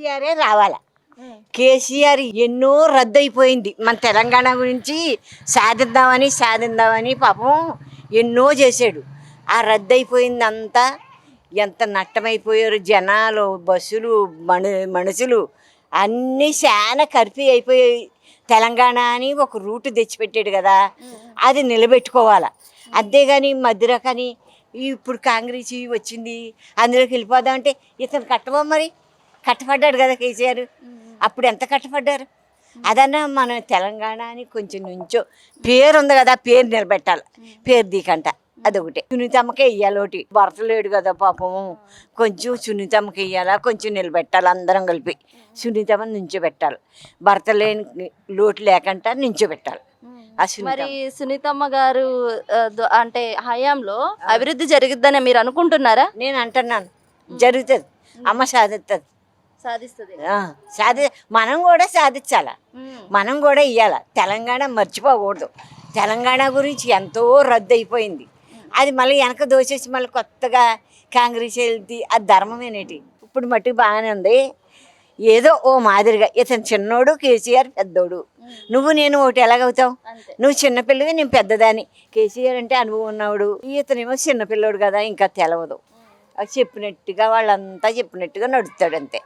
కేసీఆరే రావాలా. కేసీఆర్ ఎన్నో రద్దయిపోయింది. మన తెలంగాణ గురించి సాధిద్దామని పాపం ఎన్నో చేశాడు. ఆ రద్దయిపోయిందంతా ఎంత నష్టమైపోయారు జనాలు, బస్సులు, మనుషులు అన్నీ చాలా కర్ఫ్యూ అయిపోయాయి. తెలంగాణ అని ఒక రూట్ తెచ్చిపెట్టాడు కదా, అది నిలబెట్టుకోవాలి. అంతేగాని మధ్యరకని ఇప్పుడు కాంగ్రెస్ వచ్చింది అందులోకి వెళ్ళిపోదామంటే ఇతను మరి కట్టపడ్డాడు కదా కేసీఆర్. అప్పుడు ఎంత కట్టపడ్డారు. అదన్నా మన తెలంగాణ అని కొంచెం నుంచో పేరు ఉంది కదా, పేరు నిలబెట్టాలి. పేరు దీకంట అదొకటి. సునీతమ్మకే ఇయ్యాలి ఒకటి. భర్త లేడు కదా పాపం, కొంచెం సునీతమ్మకి ఇయ్యాలా, కొంచెం నిలబెట్టాలి. అందరం కలిపి సునీతమ్మని నుంచోబెట్టాలి. భర్త లేని లోటు లేకుండా నుంచోబెట్టాలి. మరి సునీతమ్మ గారు అంటే హయాంలో అభివృద్ధి జరిగిద్దని మీరు అనుకుంటున్నారా? నేను అంటున్నాను, జరుగుతుంది. అమ్మ సాధిస్తుంది. మనం కూడా సాధించాల, మనం కూడా ఇవ్వాల. తెలంగాణ మర్చిపోకూడదు. తెలంగాణ గురించి ఎంతో రద్దు అయిపోయింది. అది మళ్ళీ వెనక దోసేసి మళ్ళీ కొత్తగా కాంగ్రెస్ వెళ్తే అది ధర్మమేనేటి. ఇప్పుడు మట్టుకు బాగానే ఉంది. ఏదో ఓ మాదిరిగా ఇతను చిన్నోడు, కేసీఆర్ పెద్దోడు. నువ్వు నేను ఒకటి ఎలాగవుతావు? నువ్వు చిన్నపిల్లవి, నేను పెద్దదాన్ని. కేసీఆర్ అంటే అనుభవం ఉన్నవాడు, ఇతనేమో చిన్నపిల్లోడు కదా, ఇంకా తెలవదు. చెప్పినట్టుగా వాళ్ళంతా చెప్పినట్టుగా నడుస్తాడు అంతే.